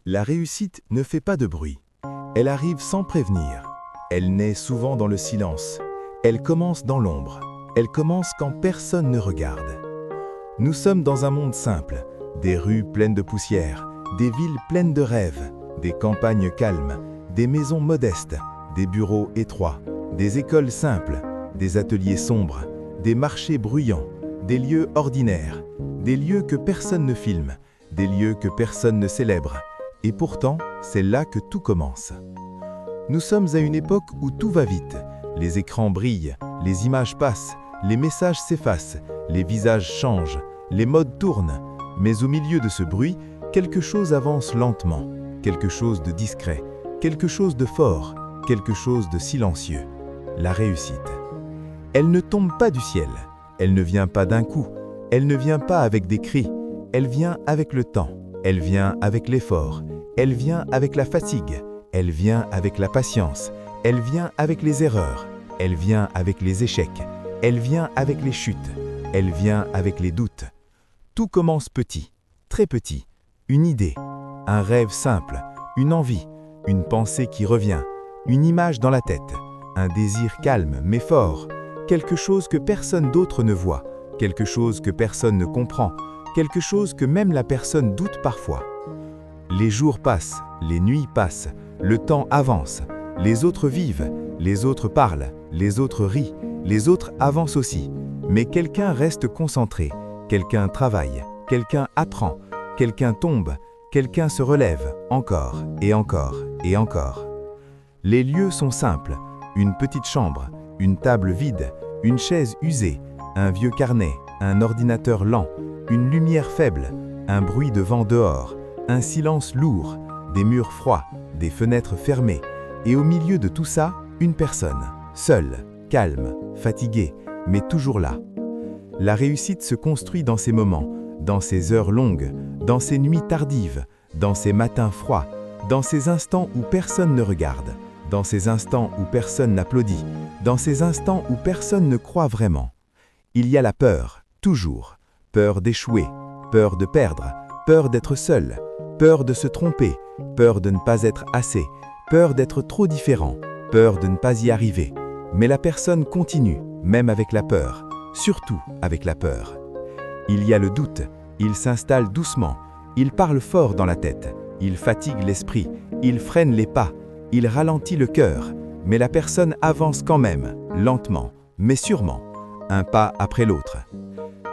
La réussite ne fait pas de bruit. Elle arrive sans prévenir. Elle naît souvent dans le silence. Elle commence dans l'ombre. Elle commence quand personne ne regarde. Nous sommes dans un monde simple, des rues pleines de poussière, des villes pleines de rêves, des campagnes calmes, des maisons modestes, des bureaux étroits, des écoles simples, des ateliers sombres, des marchés bruyants, des lieux ordinaires, des lieux que personne ne filme, des lieux que personne ne célèbre. Et pourtant, c'est là que tout commence. Nous sommes à une époque où tout va vite. Les écrans brillent, les images passent, les messages s'effacent, les visages changent, les modes tournent. Mais au milieu de ce bruit, quelque chose avance lentement, quelque chose de discret, quelque chose de fort, quelque chose de silencieux. La réussite. Elle ne tombe pas du ciel, elle ne vient pas d'un coup, elle ne vient pas avec des cris, elle vient avec le temps, elle vient avec l'effort, elle vient avec la fatigue, elle vient avec la patience, elle vient avec les erreurs, elle vient avec les échecs, elle vient avec les chutes, elle vient avec les doutes. Tout commence petit, très petit, une idée, un rêve simple, une envie, une pensée qui revient, une image dans la tête, un désir calme mais fort, quelque chose que personne d'autre ne voit, quelque chose que personne ne comprend, quelque chose que même la personne doute parfois. Les jours passent, les nuits passent, le temps avance, les autres vivent, les autres parlent, les autres rient, les autres avancent aussi. Mais quelqu'un reste concentré, quelqu'un travaille, quelqu'un apprend, quelqu'un tombe, quelqu'un se relève, encore et encore et encore. Les lieux sont simples, une petite chambre, une table vide, une chaise usée, un vieux carnet, un ordinateur lent, une lumière faible, un bruit de vent dehors, un silence lourd, des murs froids, des fenêtres fermées, et au milieu de tout ça, une personne, seule, calme, fatiguée, mais toujours là. La réussite se construit dans ces moments, dans ces heures longues, dans ces nuits tardives, dans ces matins froids, dans ces instants où personne ne regarde, dans ces instants où personne n'applaudit, dans ces instants où personne ne croit vraiment. Il y a la peur, toujours, peur d'échouer, peur de perdre, peur d'être seul, peur de se tromper, peur de ne pas être assez, peur d'être trop différent, peur de ne pas y arriver. Mais la personne continue, même avec la peur, surtout avec la peur. Il y a le doute, il s'installe doucement, il parle fort dans la tête, il fatigue l'esprit, il freine les pas, il ralentit le cœur, mais la personne avance quand même, lentement, mais sûrement, un pas après l'autre.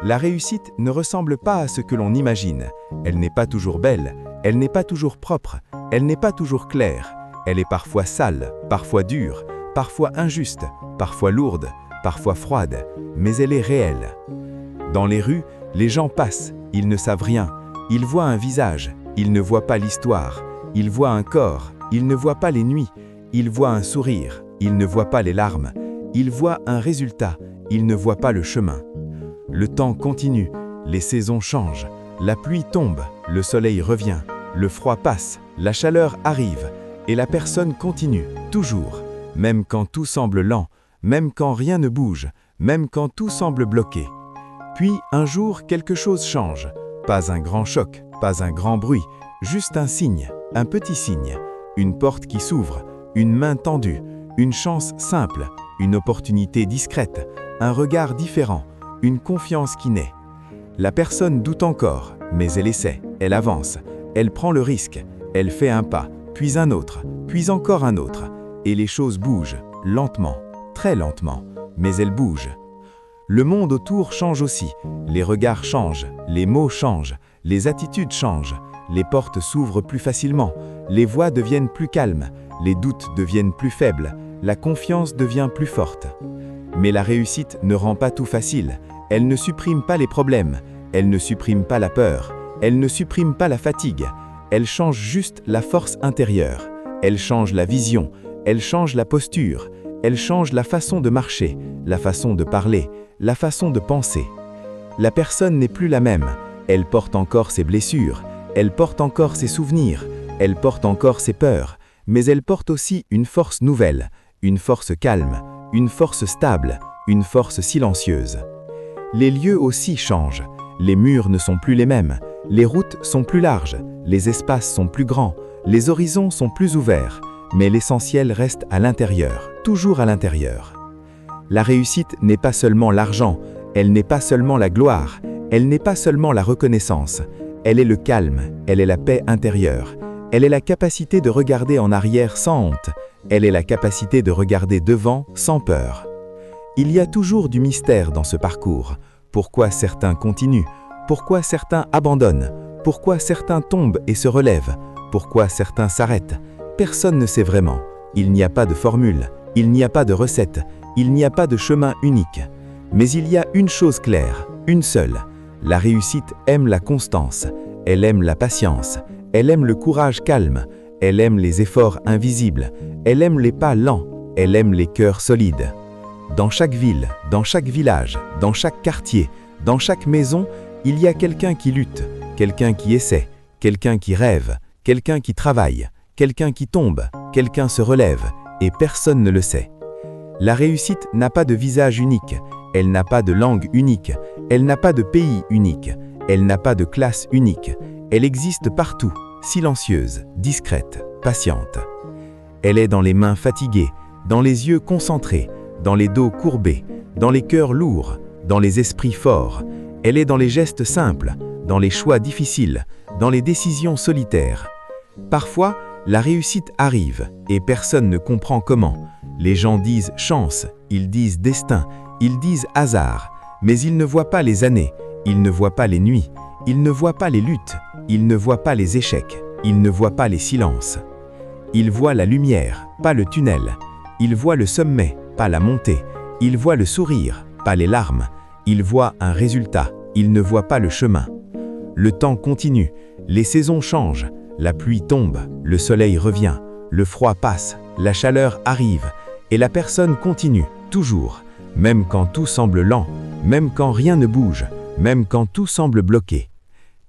La réussite ne ressemble pas à ce que l'on imagine. Elle n'est pas toujours belle, elle n'est pas toujours propre, elle n'est pas toujours claire. Elle est parfois sale, parfois dure, parfois injuste, parfois lourde, parfois froide, mais elle est réelle. Dans les rues, les gens passent, ils ne savent rien. Ils voient un visage, ils ne voient pas l'histoire. Ils voient un corps, ils ne voient pas les nuits. Ils voient un sourire, ils ne voient pas les larmes. Ils voient un résultat, ils ne voient pas le chemin. Le temps continue, les saisons changent, la pluie tombe, le soleil revient, le froid passe, la chaleur arrive, et la personne continue, toujours, même quand tout semble lent, même quand rien ne bouge, même quand tout semble bloqué. Puis, un jour, quelque chose change. Pas un grand choc, pas un grand bruit, juste un signe, un petit signe, une porte qui s'ouvre, une main tendue, une chance simple, une opportunité discrète, un regard différent, une confiance qui naît. La personne doute encore, mais elle essaie, elle avance, elle prend le risque, elle fait un pas, puis un autre, puis encore un autre, et les choses bougent, lentement, très lentement, mais elles bougent. Le monde autour change aussi, les regards changent, les mots changent, les attitudes changent, les portes s'ouvrent plus facilement, les voix deviennent plus calmes, les doutes deviennent plus faibles, la confiance devient plus forte. Mais la réussite ne rend pas tout facile, elle ne supprime pas les problèmes, elle ne supprime pas la peur, elle ne supprime pas la fatigue, elle change juste la force intérieure, elle change la vision, elle change la posture, elle change la façon de marcher, la façon de parler, la façon de penser. La personne n'est plus la même, elle porte encore ses blessures, elle porte encore ses souvenirs, elle porte encore ses peurs, mais elle porte aussi une force nouvelle, une force calme, une force stable, une force silencieuse. Les lieux aussi changent, les murs ne sont plus les mêmes, les routes sont plus larges, les espaces sont plus grands, les horizons sont plus ouverts, mais l'essentiel reste à l'intérieur, toujours à l'intérieur. La réussite n'est pas seulement l'argent, elle n'est pas seulement la gloire, elle n'est pas seulement la reconnaissance, elle est le calme, elle est la paix intérieure, elle est la capacité de regarder en arrière sans honte, elle est la capacité de regarder devant sans peur. Il y a toujours du mystère dans ce parcours. Pourquoi certains continuent? Pourquoi certains abandonnent? Pourquoi certains tombent et se relèvent? Pourquoi certains s'arrêtent? Personne ne sait vraiment. Il n'y a pas de formule, il n'y a pas de recette, il n'y a pas de chemin unique. Mais il y a une chose claire, une seule. La réussite aime la constance, elle aime la patience, elle aime le courage calme, elle aime les efforts invisibles, elle aime les pas lents, elle aime les cœurs solides. Dans chaque ville, dans chaque village, dans chaque quartier, dans chaque maison, il y a quelqu'un qui lutte, quelqu'un qui essaie, quelqu'un qui rêve, quelqu'un qui travaille, quelqu'un qui tombe, quelqu'un se relève, et personne ne le sait. La réussite n'a pas de visage unique, elle n'a pas de langue unique, elle n'a pas de pays unique, elle n'a pas de classe unique, elle existe partout, silencieuse, discrète, patiente. Elle est dans les mains fatiguées, dans les yeux concentrés, dans les dos courbés, dans les cœurs lourds, dans les esprits forts. Elle est dans les gestes simples, dans les choix difficiles, dans les décisions solitaires. Parfois, la réussite arrive et personne ne comprend comment. Les gens disent chance, ils disent destin, ils disent hasard, mais ils ne voient pas les années, ils ne voient pas les nuits, ils ne voient pas les luttes, ils ne voient pas les échecs, ils ne voient pas les silences. Ils voient la lumière, pas le tunnel. Ils voient le sommet, pas la montée. Ils voient le sourire, pas les larmes. Ils voient un résultat, ils ne voient pas le chemin. Le temps continue, les saisons changent, la pluie tombe, le soleil revient, le froid passe, la chaleur arrive, et la personne continue, toujours, même quand tout semble lent, même quand rien ne bouge, même quand tout semble bloqué.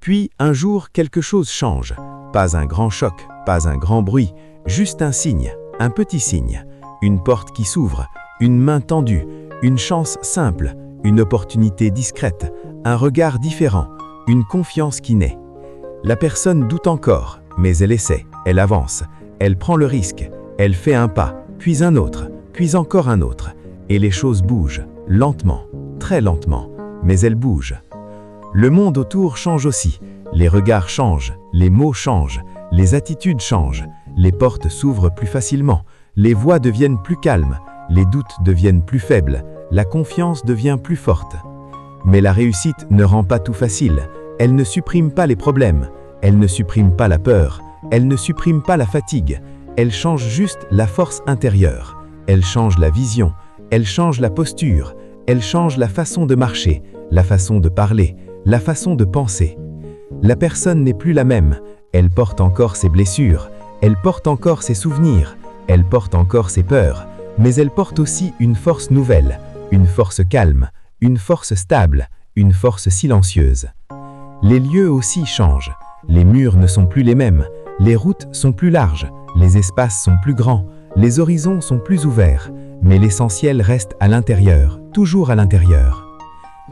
Puis, un jour, quelque chose change. Pas un grand choc, pas un grand bruit, juste un signe, un petit signe. Une porte qui s'ouvre, une main tendue, une chance simple, une opportunité discrète, un regard différent, une confiance qui naît. La personne doute encore, mais elle essaie, elle avance, elle prend le risque, elle fait un pas, puis un autre, puis encore un autre, et les choses bougent, lentement, très lentement, mais elles bougent. Le monde autour change aussi, les regards changent, les mots changent, les attitudes changent, les portes s'ouvrent plus facilement, les voix deviennent plus calmes, les doutes deviennent plus faibles, la confiance devient plus forte. Mais la réussite ne rend pas tout facile, elle ne supprime pas les problèmes, elle ne supprime pas la peur, elle ne supprime pas la fatigue, elle change juste la force intérieure, elle change la vision, elle change la posture, elle change la façon de marcher, la façon de parler, la façon de penser. La personne n'est plus la même, elle porte encore ses blessures, elle porte encore ses souvenirs, elle porte encore ses peurs, mais elle porte aussi une force nouvelle, une force calme, une force stable, une force silencieuse. Les lieux aussi changent, les murs ne sont plus les mêmes, les routes sont plus larges, les espaces sont plus grands, les horizons sont plus ouverts, mais l'essentiel reste à l'intérieur, toujours à l'intérieur.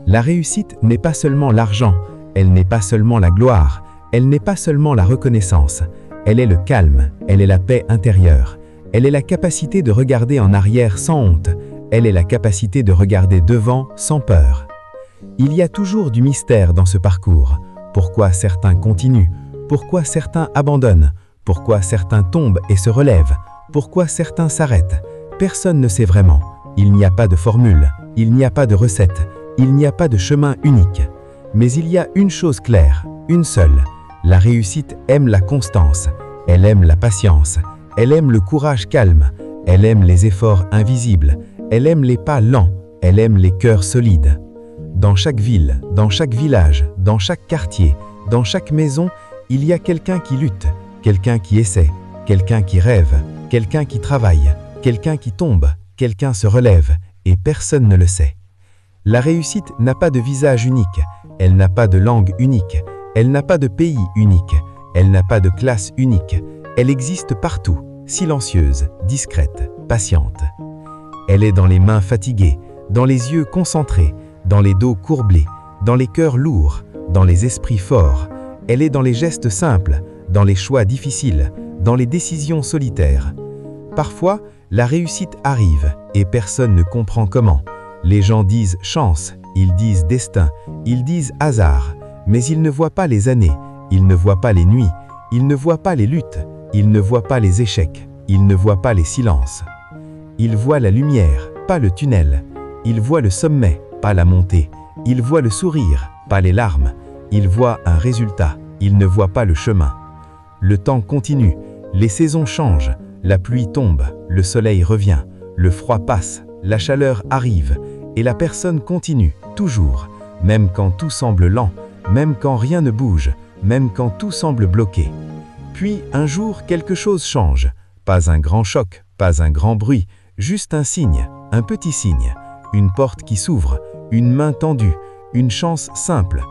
La réussite n'est pas seulement l'argent, elle n'est pas seulement la gloire, elle n'est pas seulement la reconnaissance, elle est le calme, elle est la paix intérieure, elle est la capacité de regarder en arrière sans honte, elle est la capacité de regarder devant sans peur. Il y a toujours du mystère dans ce parcours. Pourquoi certains continuent? Pourquoi certains abandonnent? Pourquoi certains tombent et se relèvent? Pourquoi certains s'arrêtent? Personne ne sait vraiment. Il n'y a pas de formule, il n'y a pas de recette, il n'y a pas de chemin unique. Mais il y a une chose claire, une seule. La réussite aime la constance, elle aime la patience, elle aime le courage calme, elle aime les efforts invisibles, elle aime les pas lents, elle aime les cœurs solides. Dans chaque ville, dans chaque village, dans chaque quartier, dans chaque maison, il y a quelqu'un qui lutte, quelqu'un qui essaie, quelqu'un qui rêve, quelqu'un qui travaille, quelqu'un qui tombe, quelqu'un se relève, et personne ne le sait. La réussite n'a pas de visage unique, elle n'a pas de langue unique, elle n'a pas de pays unique, elle n'a pas de classe unique, elle existe partout, silencieuse, discrète, patiente. Elle est dans les mains fatiguées, dans les yeux concentrés, dans les dos courbés, dans les cœurs lourds, dans les esprits forts. Elle est dans les gestes simples, dans les choix difficiles, dans les décisions solitaires. Parfois, la réussite arrive et personne ne comprend comment. Les gens disent chance, ils disent destin, ils disent hasard, mais ils ne voient pas les années, ils ne voient pas les nuits, ils ne voient pas les luttes, ils ne voient pas les échecs, ils ne voient pas les silences. Ils voient la lumière, pas le tunnel. Ils voient le sommet, pas la montée. Ils voient le sourire, pas les larmes. Ils voient un résultat, ils ne voient pas le chemin. Le temps continue, les saisons changent, la pluie tombe, le soleil revient, le froid passe, la chaleur arrive, et la personne continue, toujours, même quand tout semble lent, même quand rien ne bouge, même quand tout semble bloqué. Puis, un jour, quelque chose change. Pas un grand choc, pas un grand bruit, juste un signe, un petit signe. Une porte qui s'ouvre, une main tendue, une chance simple,